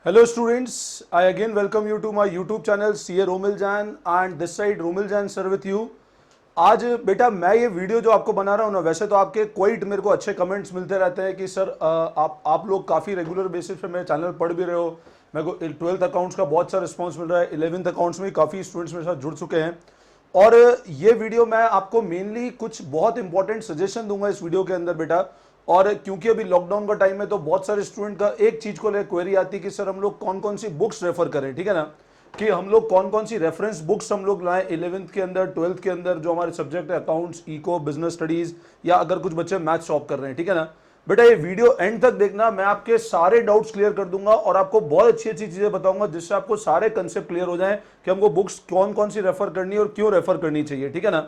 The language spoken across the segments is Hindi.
Hello students, I again welcome you to my YouTube channel CA Romil Jain and this side Romil Jain sir with you। आज बेटा मैं ये वीडियो जो आपको बना रहा हूँ ना, वैसे तो आपके क्वाइट मेरे को अच्छे कमेंट्स मिलते रहते हैं कि सर आप लोग काफ़ी रेगुलर बेसिस पे मेरे चैनल पढ़ भी रहे हो। मेरे को 12th अकाउंट्स का बहुत सा रिस्पॉन्स मिल रहा है, 11th अकाउंट्स में काफ़ी स्टूडेंट्स मेरे साथ जुड़ चुके हैं। और ये वीडियो मैं आपको मेनली कुछ बहुत इंपॉर्टेंट सजेशन दूंगा इस वीडियो के अंदर बेटा। और क्योंकि अभी लॉकडाउन का टाइम है तो बहुत सारे स्टूडेंट का एक चीज को लेकर क्वेरी आती है कि सर हम लोग कौन कौन सी बुक्स रेफर करें, ठीक है ना, कि हम लोग कौन कौन सी रेफरेंस बुक्स हम लोग लाएं 11th के अंदर 12th के अंदर जो हमारे सब्जेक्ट है अकाउंट्स, इको, बिजनेस स्टडीज या अगर कुछ बच्चे मैथ सॉल्व कर रहे हैं, ठीक है ना। बेटा ये वीडियो एंड तक देखना, मैं आपके सारे डाउट्स क्लियर कर दूंगा और आपको बहुत अच्छी अच्छी चीजें बताऊंगा जिससे आपको सारे कंसेप्ट क्लियर हो जाएं कि हमको बुक्स कौन कौन सी रेफर करनी है और क्यों रेफर करनी चाहिए, ठीक है ना।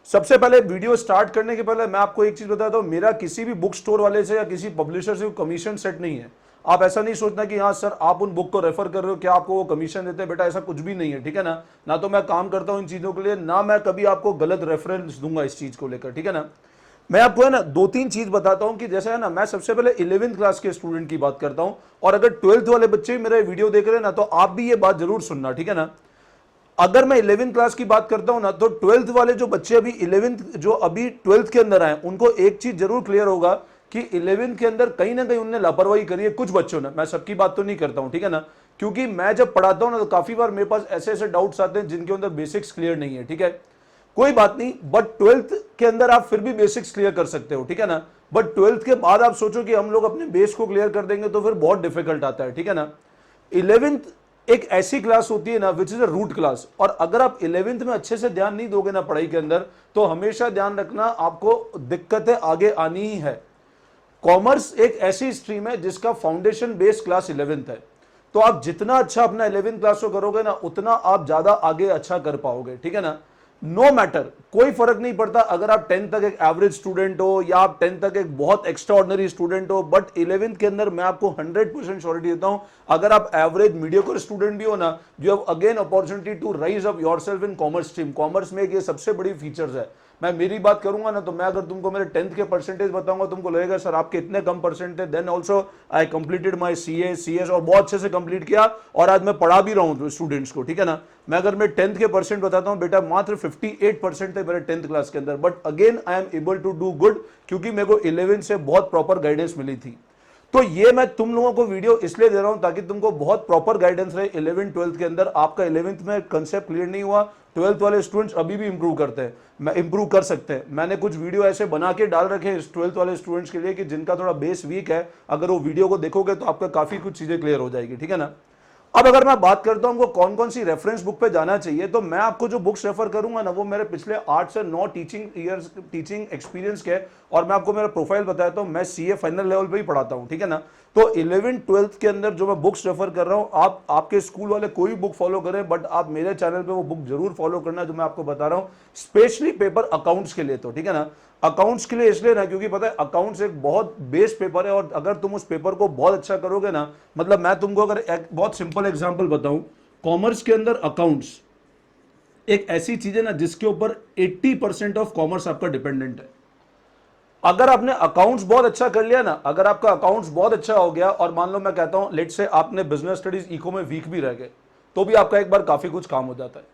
सबसे पहले वीडियो स्टार्ट करने के पहले मैं आपको एक चीज बताता हूं, मेरा किसी भी बुक स्टोर वाले से या किसी पब्लिशर से कमीशन सेट नहीं है। आप ऐसा नहीं सोचना कि हाँ सर आप उन बुक को रेफर कर रहे हो क्या आपको वो कमीशन देते हैं, बेटा ऐसा कुछ भी नहीं है, ठीक है ना। ना तो मैं काम करता हूं इन चीजों के लिए, ना मैं कभी आपको गलत रेफरेंस दूंगा इस चीज को लेकर, ठीक है ना। मैं आपको है ना दो तीन चीज बताता हूं कि जैसे है ना, मैं सबसे पहले 11th क्लास के स्टूडेंट की बात करता हूं और अगर 12th वाले बच्चे मेरा वीडियो देख रहे हैं ना तो आप भी ये बात जरूर सुनना, ठीक है ना। अगर मैं 11th क्लास की बात करता हूं ना तो 12th वाले जो बच्चे अभी 11th जो अभी 12th के अंदर आए उनको एक चीज जरूर क्लियर होगा कि 11th के अंदर कहीं ना कहीं उन्होंने लापरवाही करी है कुछ बच्चों ने। मैं सबकी बात तो नहीं करता हूं, ठीक है ना, क्योंकि मैं जब पढ़ाता हूं ना तो काफी बार मेरे पास ऐसे ऐसे डाउट्स आते हैं जिनके अंदर बेसिक्स क्लियर नहीं है, ठीक है। कोई बात नहीं, बट 12th के अंदर आप फिर भी बेसिक्स क्लियर कर सकते हो, ठीक है ना। बट 12th के बाद आप सोचो कि हम लोग अपने बेस को क्लियर कर देंगे तो फिर बहुत डिफिकल्ट आता है, ठीक है ना। 11th एक ऐसी क्लास होती है ना which is a root class, और अगर आप 11th में अच्छे से ध्यान नहीं दोगे ना पढ़ाई के अंदर तो हमेशा ध्यान रखना आपको दिक्कतें आगे आनी ही है। कॉमर्स एक ऐसी स्ट्रीम है जिसका फाउंडेशन बेस क्लास 11th है, तो आप जितना अच्छा अपना 11th क्लास को करोगे ना उतना आप ज्यादा आगे अच्छा कर पाओगे, ठीक है ना। नो मैटर, कोई फर्क नहीं पड़ता अगर आप 10th तक एक एवरेज स्टूडेंट हो या आप 10th तक एक बहुत एक्स्ट्रा ऑर्डिनरी स्टूडेंट हो, बट 11th के अंदर मैं आपको 100% श्योरिटी देता हूं अगर आप एवरेज मीडियोकर स्टूडेंट भी हो ना, you have again opportunity to rise up yourself in commerce stream. Commerce में ये सबसे बड़ी फीचर्स है। मैं मेरी बात करूंगा ना तो मैं अगर तुमको मेरे 10th के परसेंटेज बताऊंगा तुमको लगेगा सर आपके इतने कम परसेंट थे। Then also I completed my CA CS और बहुत अच्छे से कंप्लीट किया और आज मैं पढ़ा भी रहा हूं स्टूडेंट्स को, ठीक है ना। मैं अगर मैं 10th के परसेंट बताता हूं बेटा मात्र 58% थे मेरे 10th क्लास के अंदर, but again I am able to do good क्योंकि मेरे को 11th से बहुत प्रॉपर गाइडेंस मिली थी। तो ये मैं तुम लोगों को वीडियो इसलिए दे रहा हूं ताकि तुमको बहुत प्रॉपर गाइडेंस रहे 11th 12th के अंदर। आपका 11th में कंसेप्ट क्लियर नहीं हुआ, 12th वाले स्टूडेंट्स अभी भी इंप्रूव करते हैं, मैं इंप्रूव कर सकते हैं। मैंने कुछ वीडियो ऐसे बना के डाल रखे हैं 12th वाले स्टूडेंट्स के लिए कि जिनका थोड़ा बेस वीक है, अगर वो वीडियो को देखोगे तो आपका काफी कुछ चीजें क्लियर हो जाएगी, ठीक है ना। अब अगर मैं बात करता हूं कौन कौन सी रेफरेंस बुक पे जाना चाहिए, तो मैं आपको जो बुक्स रेफर करूंगा ना वो मेरे पिछले 8 से 9 टीचिंग एक्सपीरियंस के, और मैं आपको मेरा प्रोफाइल बताता हूं, मैं सीए फाइनल लेवल पे ही पढ़ाता हूं, ठीक है ना। तो 11th 12th के अंदर जो मैं बुक्स रेफर कर रहा हूं, आप आपके स्कूल वाले कोई बुक फॉलो करें बट आप मेरे चैनल पे वो बुक जरूर फॉलो करना जो मैं आपको बता रहा हूं, स्पेशली पेपर अकाउंट्स के लिए, तो ठीक है ना। अकाउंट्स के लिए इसलिए ना क्योंकि पता है अकाउंट्स एक बहुत बेस पेपर है और अगर तुम उस पेपर को बहुत अच्छा करोगे ना, मतलब मैं तुमको अगर एक बहुत सिंपल एग्जांपल बताऊं, कॉमर्स के अंदर अकाउंट्स एक ऐसी चीज है ना जिसके ऊपर 80% ऑफ कॉमर्स आपका डिपेंडेंट है। अगर आपने अकाउंट्स बहुत अच्छा कर लिया ना, अगर आपका अकाउंट्स बहुत अच्छा हो गया और मान लो मैं कहता हूं लेट से आपने बिजनेस स्टडीज इको में वीक भी रह गए तो भी आपका एक बार काफी कुछ काम हो जाता है,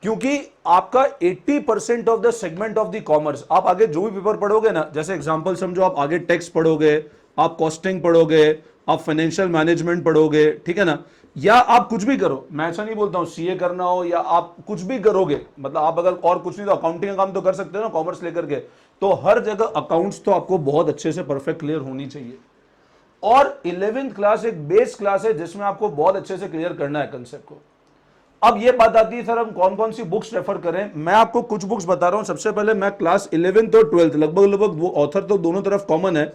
क्योंकि आपका 80% of the segment of the commerce, आप आगे जो भी पेपर पढ़ोगे ना, जैसे एग्जांपल समझो आप आगे टैक्स पढ़ोगे, आप कॉस्टिंग पढ़ोगे, आप फाइनेंशियल मैनेजमेंट पढ़ोगे, ठीक है ना, या आप कुछ भी करो, मैं ऐसा नहीं बोलता हूं सीए करना हो या आप कुछ भी करोगे, मतलब आप अगर और कुछ नहीं तो अकाउंटिंग का काम तो कर सकते हो ना कॉमर्स लेकर के, तो हर जगह अकाउंट्स तो आपको बहुत अच्छे से परफेक्ट क्लियर होनी चाहिए। और 11th क्लास एक बेस क्लास है जिसमें आपको बहुत अच्छे से क्लियर करना है कंसेप्ट को। अब ये बात आती है सर हम कौन कौन सी बुक्स रेफर करें, मैं आपको कुछ बुक्स बता रहा हूं। सबसे पहले मैं क्लास 11th और 12th लगभग वो ऑथर तो दोनों तरफ कॉमन है।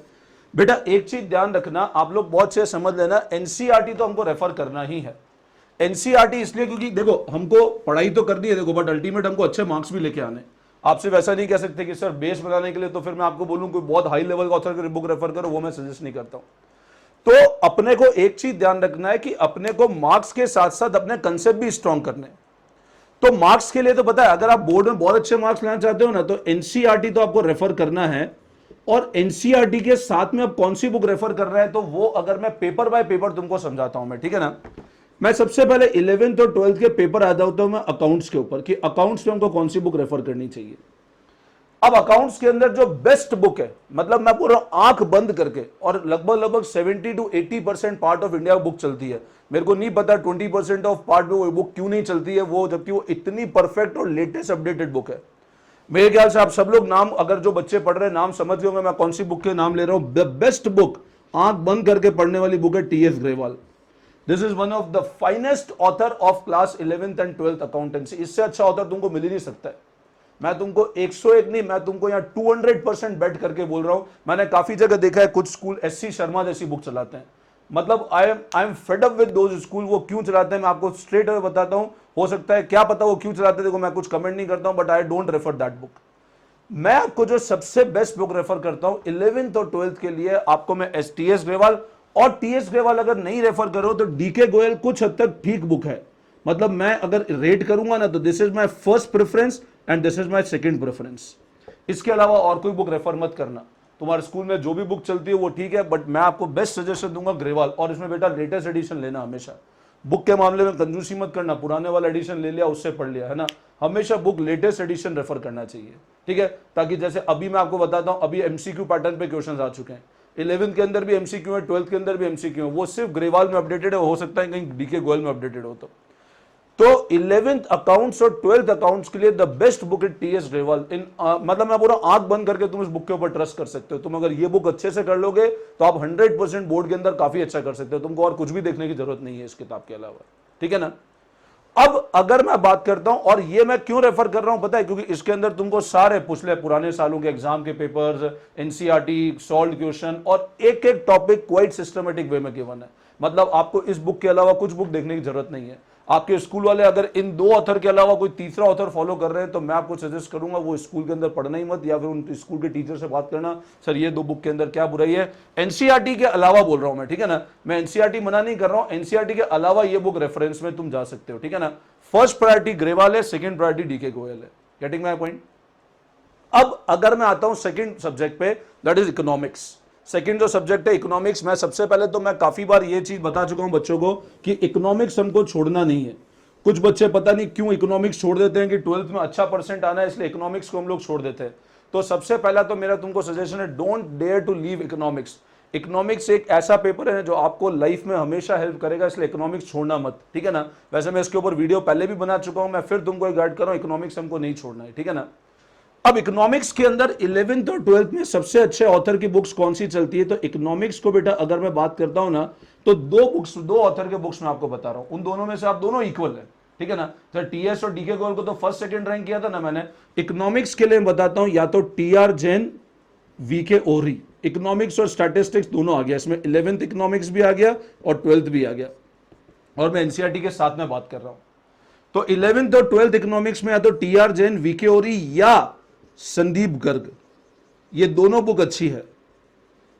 बेटा एक चीज ध्यान रखना, आप लोग बहुत से समझ लेना, एनसीईआरटी तो हमको रेफर करना ही है। एनसीईआरटी इसलिए क्योंकि देखो हमको पढ़ाई तो करनी है देखो, बट अल्टीमेट हमको अच्छे मार्क्स भी लेके आने। आपसे वैसा नहीं कह सकते कि सर बेस बनाने के लिए तो फिर मैं आपको बोलूं कोई बहुत हाई लेवल का ऑथर की बुक रेफर करो, वो मैं सजेस्ट नहीं करता हूं। तो अपने को एक चीज ध्यान रखना है कि अपने को मार्क्स के साथ साथ अपने कंसेप्ट भी स्ट्रॉन्ग करने। तो मार्क्स के लिए तो पता है अगर आप बोर्ड में बहुत अच्छे मार्क्स लाना चाहते हो ना तो एनसीईआरटी तो आपको रेफर करना है। और एनसीईआरटी के साथ में अब कौन सी बुक रेफर कर रहा है, तो वो अगर मैं पेपर बाय पेपर तुमको समझाता हूं मैं, ठीक है ना। मैं सबसे पहले 11th और 12th के पेपर आ जाता हूं मैं अकाउंट्स के ऊपर कि अकाउंट्स में हमको कौन सी बुक रेफर करनी चाहिए। अब अकाउंट्स के अंदर जो बेस्ट बुक है, मतलब मैं पूरा आंख बंद करके, और लगभग 70 to 80% part of India book चलती है। मेरे को नहीं पता 20% ऑफ पार्ट में वो बुक क्यों नहीं चलती है, वो जबकि वो इतनी परफेक्ट और लेटेस्ट अपडेटेड बुक है। मेरे ख्याल से आप सब लोग नाम, अगर जो बच्चे पढ़ रहे हैं नाम समझ गए होंगे मैं कौन सी बुक के नाम ले रहा हूं। द बेस्ट बुक, आंख बंद करके पढ़ने वाली बुक है TS Grewal. This is one of the finest author of class 11th and 12th accountancy. इससे अच्छा ऑथर तुमको मिल ही नहीं सकता है। मैं तुमको 101 नहीं, मैं तुमको यहाँ 200% बेट करके बोल रहा हूं। मैंने काफी जगह देखा है, कुछ स्कूल एससी शर्मा जैसी बुक चलाते हैं। मतलब I am fed up with those school. वो क्यों चलाते हैं मैं आपको स्ट्रेट अवे बताता हूं। हो सकता है क्या पता वो क्यों चलाते हैं, देखो मैं कुछ कमेंट नहीं करता हूं, but I don't refer that book. मैं आपको जो सबसे बेस्ट बुक रेफर करता हूं 11th और 12th के लिए, आपको मैं टीएस ग्रेवाल, और टीएस ग्रेवाल अगर नहीं रेफर करो तो डीके गोयल कुछ हद तक ठीक बुक है। मतलब मैं अगर रेट करूंगा ना तो this is my first preference and this is my second preference. इसके अलावा और कोई बुक रेफर मत करना। तुम्हारे स्कूल में जो भी बुक चलती है वो ठीक है, बट मैं आपको बेस्ट सजेशन दूंगा ग्रेवाल। और इसमें बेटा लेटेस्ट एडिशन लेना हमेशा। बुक के मामले में कंजूसी मत करना, पुराने वाला एडिशन ले लिया उससे पढ़ लिया, है ना। हमेशा बुक लेटेस्ट एडिशन रेफर करना चाहिए, ठीक है। ताकि जैसे अभी मैं आपको बताता हूं, अभी एमसीक्यू पैटर्न पे क्वेश्चंस आ चुके हैं। 11th के अंदर भी एमसीक्यू है, 12th के अंदर भी एमसीक्यू है। वो सिर्फ ग्रेवाल में अपडेटेड है, हो सकता है कहीं डीके गोयल में अपडेटेड हो। तो 11th अकाउंट्स और 12th अकाउंट्स के लिए the best book is TS Grewal. मतलब मैं पूरा आंख बंद करके तुम इस बुक के ऊपर ट्रस्ट कर सकते हो। तुम अगर ये बुक अच्छे से कर लोगे तो आप 100% बोर्ड के अंदर काफी अच्छा कर सकते हो। तुमको और कुछ भी देखने की जरूरत नहीं है इस किताब के अलावा, ठीक है ना। अब अगर मैं बात करता हूं, और ये मैं क्यों रेफर कर रहा हूं पता है, क्योंकि इसके अंदर तुमको सारे पिछले पुराने सालों के एग्जाम के पेपर्स, एनसीईआरटी सॉल्व क्वेश्चन, और एक एक टॉपिक क्वाइट सिस्टमेटिक वे में गिवन है। मतलब आपको इस बुक के अलावा कुछ बुक देखने की जरूरत नहीं है। आपके स्कूल वाले अगर इन दो ऑथर के अलावा कोई तीसरा ऑथर फॉलो कर रहे हैं तो मैं आपको सजेस्ट करूंगा वो स्कूल के अंदर पढ़ना ही मत, या फिर उन स्कूल के टीचर से बात करना, सर ये दो बुक के अंदर क्या बुराई है। एनसीईआरटी के अलावा बोल रहा हूं मैं, ठीक है ना। मैं एनसीईआरटी मना नहीं कर रहा हूं, एनसीईआरटी के अलावा ये बुक रेफरेंस में तुम जा सकते हो, ठीक है ना। फर्स्ट प्रायोरिटी ग्रेवाल है, सेकंड प्रायोरिटी डीके गोयल है। Getting my point. अब अगर मैं आता हूं सेकंड सब्जेक्ट पे, दैट इज इकोनॉमिक्स। सेकंड जो सब्जेक्ट है इकोनॉमिक्स, मैं सबसे पहले तो मैं काफी बार ये चीज बता चुका हूं बच्चों को कि इकोनॉमिक्स हमको छोड़ना नहीं है। कुछ बच्चे पता नहीं क्यों इकोनॉमिक्स छोड़ देते हैं कि 12th में अच्छा परसेंट आना है इसलिए इकोनॉमिक्स को हम लोग छोड़ देते हैं। तो सबसे पहला तो मेरा तुमको सजेशन है, don't dare to leave economics. Economics एक ऐसा पेपर है जो आपको लाइफ में हमेशा हेल्प करेगा, इसलिए इकोनॉमिक्स छोड़ना मत, ठीक है ना। वैसे मैं इसके ऊपर वीडियो पहले भी बना चुका हूं, मैं फिर तुमको गाइड कर रहा हूं, इकोनॉमिक्स हमको नहीं छोड़ना है, ठीक है ना। अब इकोनॉमिक्स के अंदर 11th और 12th में सबसे अच्छे ऑथर की बुक्स कौन सी चलती है, तो इकोनॉमिक्स को बेटा अगर मैं बात करता हूं ना तो दो ऑथर के बुक्स मैं आपको बता रहा हूं। उन दोनों में से आप दोनों इक्वल है, ठीक है ना। सर टीएस और डीके गोयल को तो फर्स्ट सेकंड रैंक किया था ना मैंने। इकोनॉमिक्स के लिए बताता हूं, या तो टीआर जैन, वीके ओरी। इकोनॉमिक्स और स्टैटिस्टिक्स दोनों आ गया इसमें, 11th इकोनॉमिक्स भी आ गया और 12th भी आ गया, और मैं एनसीईआरटी के साथ में बात कर रहा हूं। तो 11th और 12th इकोनॉमिक्स में या तो टीआर जैन, वीके ओरी या संदीप गर्ग, ये दोनों बुक अच्छी है।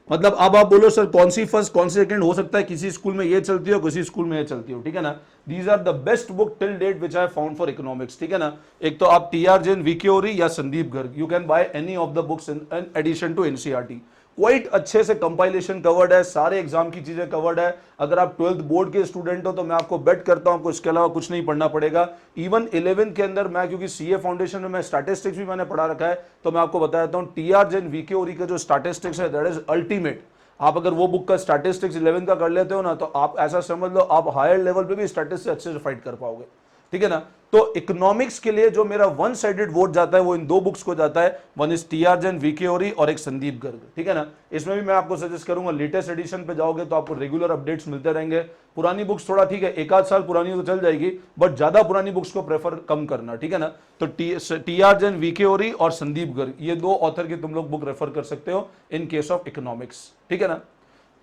मतलब अब आप बोलो सर कौन सी फर्स्ट कौन सी सेकंड, हो सकता है किसी स्कूल में ये चलती हो किसी स्कूल में ये चलती हो, ठीक है ना। These are the best book till date which I found for economics, ठीक है ना। एक तो आप टीआर जैन, वीके ओरी या Sandeep Garg, you can buy any of the books in addition to NCERT. Quite अच्छे से कंपाइलेशन कवर्ड है, सारे एग्जाम की चीजें कवर्ड है। अगर आप 12th बोर्ड के स्टूडेंट हो तो मैं आपको बेट करता हूं आपको इसके अलावा कुछ नहीं पढ़ना पड़ेगा। इवन 11th के अंदर मैं, क्योंकि सीए फाउंडेशन में मैं स्टैटिस्टिक्स भी मैंने पढ़ा रखा है, तो मैं आपको बता देता हूं टीआर जैन, वीके ओरी का जो स्टैटिस्टिक्स है दैट इज अल्टीमेट। आप अगर वो बुक का स्टैटिस्टिक्स 11th का कर लेते हो ना तो आप ऐसा समझ लो आप हायर लेवल पे भी स्टैटिस्टिक्स अच्छे से फाइट कर पाओगे, ठीक है ना। तो इकोनॉमिक्स के लिए जो मेरा वन साइडेड वोट जाता है वो इन दो बुक्स को जाता है, one is TR Jain, VK Ohri और एक संदीप गर्ग, ठीक है ना। इसमें भी मैं आपको सजेस्ट करूंगा लेटेस्ट एडिशन पे जाओगे तो आपको रेगुलर अपडेट्स मिलते रहेंगे। पुरानी बुक्स थोड़ा ठीक है, एक आध साल पुरानी तो चल जाएगी, बट ज्यादा पुरानी बुक्स को प्रेफर कम करना, ठीक है ना। तो टीआर जैन, वीके ओरी और संदीप गर्ग, ये दो ऑथर की तुम लोग बुक रेफर कर सकते हो इन केस ऑफ इकोनॉमिक्स, ठीक है ना।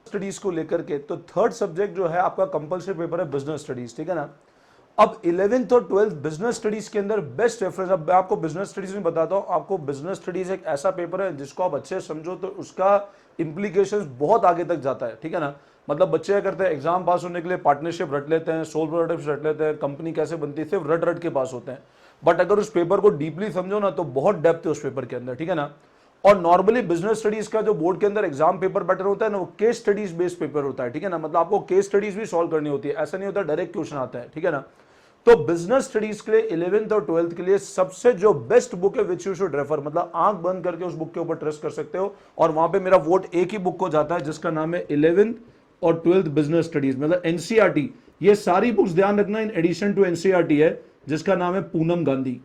स्टडीज को लेकर के तो थर्ड सब्जेक्ट जो है आपका कंपल्सरी पेपर है बिजनेस स्टडीज, ठीक है ना। अब 11th और 12th बिजनेस स्टडीज के अंदर बेस्ट रेफरेंस, अब मैं आपको बिजनेस स्टडीज में बताता हूं, आपको बिजनेस स्टडीज एक ऐसा पेपर है जिसको आप अच्छे से समझो तो उसका इंप्लीकेशंस बहुत आगे तक जाता है, ठीक है ना। मतलब बच्चे क्या करते हैं, एग्जाम पास होने के लिए पार्टनरशिप रट लेते हैं, सोल प्रोडक्ट्स रट लेते हैं, कंपनी कैसे बनती है, सिर्फ रट रट के पास होते हैं। बट अगर उस पेपर को डीपली समझो ना तो बहुत डेप्थ है उस पेपर के अंदर, ठीक है ना। और नॉर्मली बिजनेस स्टडीज का जो बोर्ड के अंदर एग्जाम पेपर पैटर्न होता है ना, वो केस स्टडीज बेस्ड पेपर होता है, ठीक है ना। मतलब आपको केस स्टडीज भी सॉल्व करनी होती है, ऐसा नहीं होता डायरेक्ट क्वेश्चन आता है, ठीक है ना। तो बिजनेस स्टडीज के लिए 11th और 12th के लिए सबसे जो बेस्ट बुक है विच यू शुड रेफर, मतलब आंख बंद करके उस बुक के ऊपर ट्रस्ट कर सकते हो। और वहां पे मेरा वोट एक ही बुक को जाता है जिसका नाम है 11th और 12th बिजनेस स्टडीज, मतलब एनसीईआरटी। ये सारी बुक्स ध्यान रखना इन एडिशन टू एनसीईआरटी है, जिसका नाम है पूनम गांधी,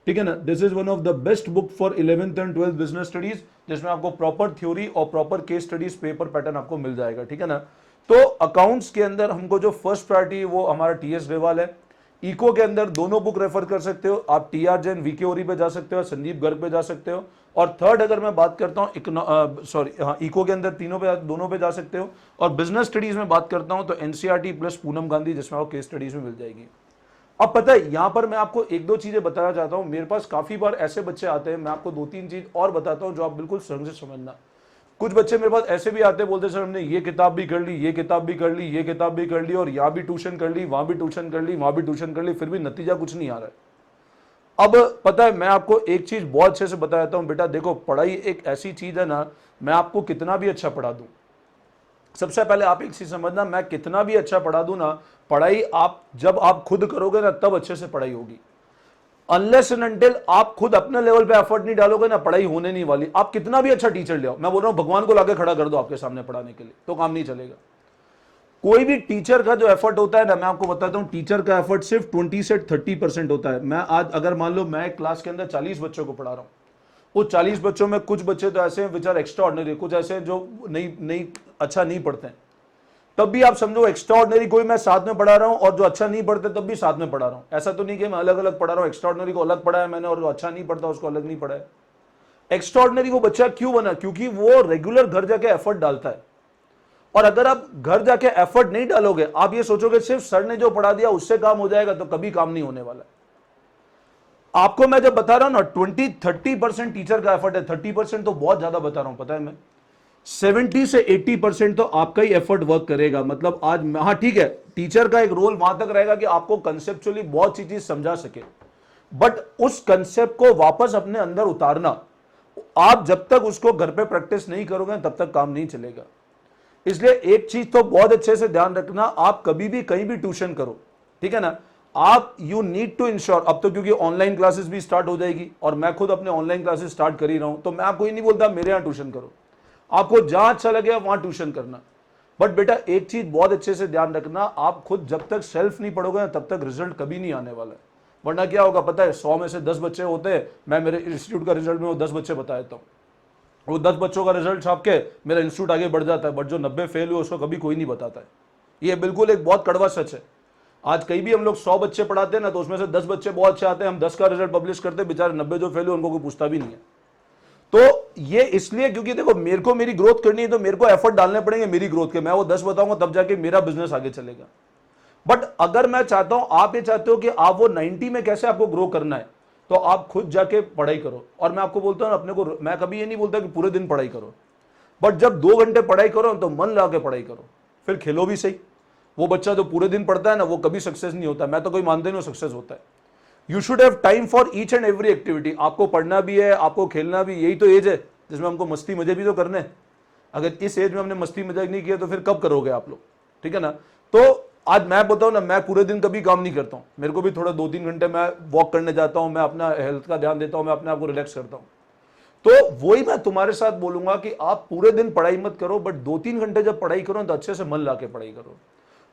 ठीक है ना। This is one of the best book for 11th and 12th business studies, जिसमें आपको प्रॉपर थ्योरी और proper case studies paper pattern आपको मिल जाएगा, ठीक है ना। तो अकाउंट्स के अंदर हमको जो फर्स्ट प्रायोरिटी है वो हमारा टीएस ग्रेवाल है। इको के अंदर दोनों बुक रेफर कर सकते हो आप, टीआर जैन वीके ओरी पे जा सकते हो, संदीप गर्ग पे जा सकते हो। और थर्ड अगर मैं बात करता हूँ इको के अंदर दोनों पे जा सकते हो। और बिजनेस स्टडीज में बात करता हूँ तो एनसीईआरटी प्लस पूनम गांधी, जिसमें आपको केस स्टडीज में मिल जाएगी। अब पता है यहां पर मैं आपको एक दो चीजें बताना चाहता हूं। मेरे पास काफी बार ऐसे बच्चे आते हैं, मैं आपको दो तीन चीज और बताता हूं जो आप बिल्कुल संग से समझना। कुछ बच्चे मेरे पास ऐसे भी आते हैं, बोलते सर हमने ये किताब भी कर ली, ये किताब भी कर ली, ये किताब भी कर ली, और यहां भी ट्यूशन कर ली, वहां भी ट्यूशन कर ली, वहां भी ट्यूशन कर ली, फिर भी नतीजा कुछ नहीं आ रहा है। अब पता है मैं आपको एक चीज बहुत अच्छे से बता देता हूं, बेटा देखो पढ़ाई एक ऐसी चीज है ना, मैं आपको कितना भी अच्छा पढ़ा दूं, सबसे पहले आप एक चीज समझना, मैं कितना भी अच्छा पढ़ा दूं ना, पढ़ाई आप जब आप खुद करोगे ना तब अच्छे से पढ़ाई होगी। अनलेस एंड अनटिल आप खुद अपने लेवल पे एफर्ट नहीं डालोगे ना, पढ़ाई होने नहीं वाली। आप कितना भी अच्छा टीचर ले आओ, मैं बोल रहा हूं भगवान को लाके खड़ा कर दो आपके सामने पढ़ाने के लिए, तो काम नहीं चलेगा। कोई भी टीचर का जो एफर्ट होता है ना, मैं आपको बताता हूं, टीचर का एफर्ट सिर्फ 20 से 30% होता है। मैं आज अगर मान लो मैं क्लास के अंदर 40 बच्चों को पढ़ा रहा हूं, वो 40 बच्चों में कुछ बच्चे तो ऐसे हैं विच आर एक्स्ट्रा ऑर्डिनरी, कुछ ऐसे हैं जो नहीं अच्छा नहीं पढ़ते हैं, तब भी आप समझो एक्स्ट्रा ऑर्डिनरी कोई मैं साथ में पढ़ा रहा हूं, और जो अच्छा नहीं पढ़ते तब भी साथ में पढ़ा रहा हूं। ऐसा तो नहीं कि मैं अलग अलग पढ़ा रहा हूं, एक्स्ट्रा ऑर्डिनरी को अलग पढ़ाया मैंने और जो अच्छा नहीं पढ़ता उसको अलग नहीं पढ़ाया। एक्स्ट्रा ऑर्डिनरी वो बच्चा क्यों बना, क्योंकि वो रेगुलर घर जाके एफर्ट डालता है। और अगर आप घर जाके एफर्ट नहीं डालोगे, आप ये सोचोगे सिर्फ सर ने जो पढ़ा दिया उससे काम हो जाएगा, तो कभी काम नहीं होने वाला। आपको मैं जब बता रहा हूं ना 20-30% टीचर का एफर्ट है, 30% तो बहुत ज्यादा बता रहा हूं, पता है मैं 70 से 80% तो आपका ही एफर्ट वर्क करेगा। मतलब आज हाँ ठीक है, टीचर का एक रोल वहां तक रहेगा कि आपको कंसेप्चुअली बहुत सी चीज समझा सके, बट उस कंसेप्ट को वापस अपने अंदर उतारना, आप जब तक उसको घर पे प्रैक्टिस नहीं करोगे तब तक काम नहीं चलेगा। इसलिए एक चीज तो बहुत अच्छे से ध्यान रखना, आप कभी भी कहीं भी ट्यूशन करो, ठीक है ना, आप यू नीड टू इंश्योर, अब तो क्योंकि ऑनलाइन क्लासेस भी स्टार्ट हो जाएगी और मैं खुद अपने ऑनलाइन क्लासेस स्टार्ट कर ही रहा हूं, तो मैं आपको ये नहीं बोलता मेरे यहां ट्यूशन करो, आपको जहां अच्छा लगे वहां ट्यूशन करना। बट बेटा एक चीज बहुत अच्छे से ध्यान रखना, आप खुद जब तक सेल्फ नहीं पढ़ोगे ना तब तक रिजल्ट कभी नहीं आने वाला है। वरना क्या होगा पता है, 100 में से 10 बच्चे होते हैं, मैं मेरे इंस्टीट्यूट का रिजल्ट में वो 10 बच्चे बता देता हूँ, वो 10 बच्चों का रिजल्ट छाप के मेरा इंस्टीट्यूट आगे बढ़ जाता है, बट जो 90 फेल हुए उसको कभी कोई नहीं बताता है। ये बिल्कुल एक बहुत कड़वा सच है। आज कहीं भी हम लोग 100 बच्चे पढ़ाते हैं ना, तो उसमें से 10 बच्चे बहुत अच्छे आते हैं, हम 10 का रिजल्ट पब्लिश करते हैं, बेचारे 90 जो फेल हुए उनको कोई पूछता भी नहीं है। तो ये इसलिए क्योंकि देखो मेरे को मेरी ग्रोथ करनी है, तो मेरे को एफर्ट डालने पड़ेंगे मेरी ग्रोथ के, मैं वो 10 बताऊंगा तब जाके मेरा बिजनेस आगे चलेगा। बट अगर मैं चाहता हूं, आप ये चाहते हो कि आप वो 90 में कैसे आपको ग्रो करना है, तो आप खुद जाके पढ़ाई करो। और मैं आपको बोलता हूं अपने को, मैं कभी ये नहीं बोलता कि पूरे दिन पढ़ाई करो, बट जब 2 घंटे पढ़ाई करो तो मन लगा के पढ़ाई करो, फिर खेलो भी सही। वो बच्चा जो पूरे दिन पढ़ता है ना, वो कभी सक्सेस नहीं होता, मैं तो कोई मानते नहीं सक्सेस होता है। You should have time for each and every activity, आपको पढ़ना भी है, आपको खेलना भी, यही तो एज है जिसमें हमको मस्ती मजे भी तो करने हैं। अगर इस एज में हमने मस्ती मजाक नहीं किया तो फिर कब करोगे आप लोग, ठीक है ना। तो आज मैं बताऊं ना, मैं पूरे दिन कभी काम नहीं करता हूं, मेरे को भी थोड़ा 2-3 घंटे मैं वॉक करने जाता हूं, मैं अपना हेल्थ का ध्यान देता हूं, मैं अपने आप को रिलैक्स करता हूं। तो वही मैं तुम्हारे साथ बोलूंगा कि आप पूरे दिन पढ़ाई मत करो, बट 2-3 घंटे जब पढ़ाई करो तो अच्छे से मन ला के पढ़ाई करो।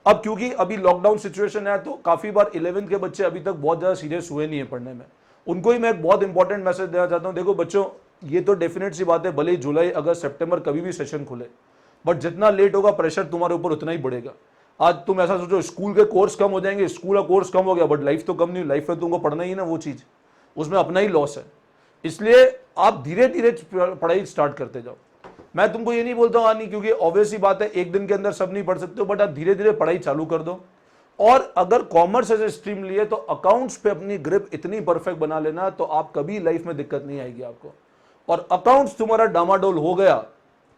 अब क्योंकि अभी लॉकडाउन सिचुएशन है, तो काफी बार 11th के बच्चे अभी तक बहुत ज्यादा सीरियस हुए नहीं है पढ़ने में, उनको ही मैं एक बहुत इंपॉर्टेंट मैसेज देना चाहता हूं। देखो बच्चों, ये तो डेफिनेट सी बात है, भले ही जुलाई अगस्त सितंबर कभी भी सेशन खुले, बट जितना लेट होगा प्रेशर तुम्हारे ऊपर उतना ही बढ़ेगा। आज तुम ऐसा सोचो स्कूल के कोर्स कम हो जाएंगे, स्कूल का कोर्स कम हो गया, बट लाइफ तो कम नहीं, लाइफ में तुमको पढ़ना ही ना वो चीज, उसमें अपना ही लॉस है। इसलिए आप धीरे धीरे पढ़ाई स्टार्ट करते जाओ। मैं तुमको ये नहीं बोलता हूं नहीं, क्योंकि ऑब्वियस ही बात है एक दिन के अंदर सब नहीं पढ़ सकते हो, बट आप धीरे धीरे पढ़ाई चालू कर दो। और अगर कॉमर्स एज ए स्ट्रीम लिए तो अकाउंट्स पे अपनी ग्रिप इतनी परफेक्ट बना लेना, तो आप कभी लाइफ में दिक्कत नहीं आएगी आपको। और अकाउंट्स तुम्हारा डामाडोल हो गया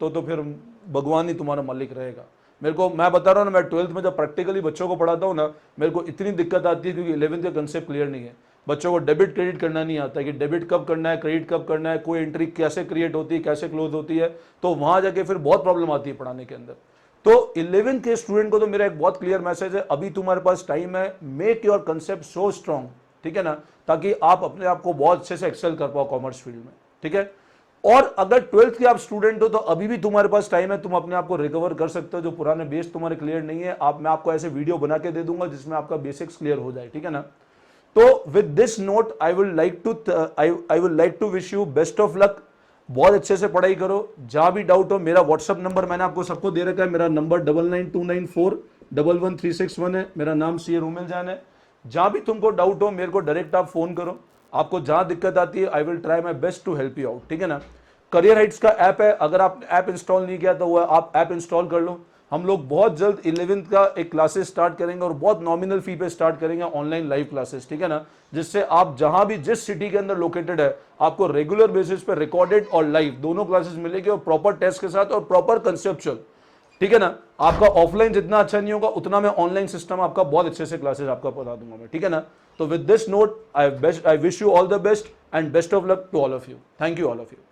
तो फिर भगवान ही तुम्हारा मालिक रहेगा। मैं बता रहा हूं ना, मैं 12th में जब प्रैक्टिकली बच्चों को पढ़ाता हूं ना, मेरे को इतनी दिक्कत आती है क्योंकि 11th का कंसेप्ट क्लियर नहीं है। बच्चों को डेबिट क्रेडिट करना नहीं आता है कि डेबिट कब करना है, क्रेडिट कब करना है, कोई एंट्री कैसे क्रिएट होती है, कैसे क्लोज होती है, तो वहां जाके फिर बहुत प्रॉब्लम आती है पढ़ाने के अंदर। तो 11 के स्टूडेंट को तो मेरा एक बहुत क्लियर मैसेज है, अभी तुम्हारे पास टाइम है, make your concept so strong, ठीक है ना, ताकि आप अपने आप को बहुत अच्छे से एक्सेल कर पाओ कॉमर्स फील्ड में, ठीक है। और अगर 12th के आप स्टूडेंट हो तो अभी भी तुम्हारे पास टाइम है, तुम अपने आप को रिकवर कर सकते हो, जो पुराने बेस तुम्हारे क्लियर नहीं है, मैं आपको ऐसे वीडियो बना के दे दूंगा जिसमें आपका बेसिक्स क्लियर हो जाए, ठीक है ना। तो with this note I will like to wish you best of luck, बहुत अच्छे से पढ़ाई करो, जहां भी डाउट हो मेरा व्हाट्सअप नंबर मैंने आपको सबको दे रखा है, मेरा नंबर 9929411361 है, मेरा नाम सीए रोमिल जान है। जहां भी तुमको डाउट हो मेरे को डायरेक्ट आप फोन करो, आपको जहां दिक्कत आती है I will try my best to help you out, ठीक है ना। करियर हाइट्स का ऐप है, अगर आप ऐप इंस्टॉल नहीं किया तो वो आप ऐप इंस्टॉल कर लो। हम लोग बहुत जल्द 11th का एक क्लासेस स्टार्ट करेंगे और बहुत नॉमिनल फी पे स्टार्ट करेंगे ऑनलाइन लाइव क्लासेस, ठीक है ना, जिससे आप जहां भी जिस सिटी के अंदर लोकेटेड है आपको रेगुलर बेसिस पे रिकॉर्डेड और लाइव दोनों क्लासेस मिलेगी और प्रॉपर टेस्ट के साथ और प्रॉपर कंसेप्चुअल, ठीक है ना। आपका ऑफलाइन जितना अच्छा नहीं होगा उतना मैं ऑनलाइन सिस्टम आपका बहुत अच्छे से क्लासेस आपका बता दूंगा मैं, ठीक है ना। तो with this note I wish you all the best and best of luck to all of you. Thank you all of you.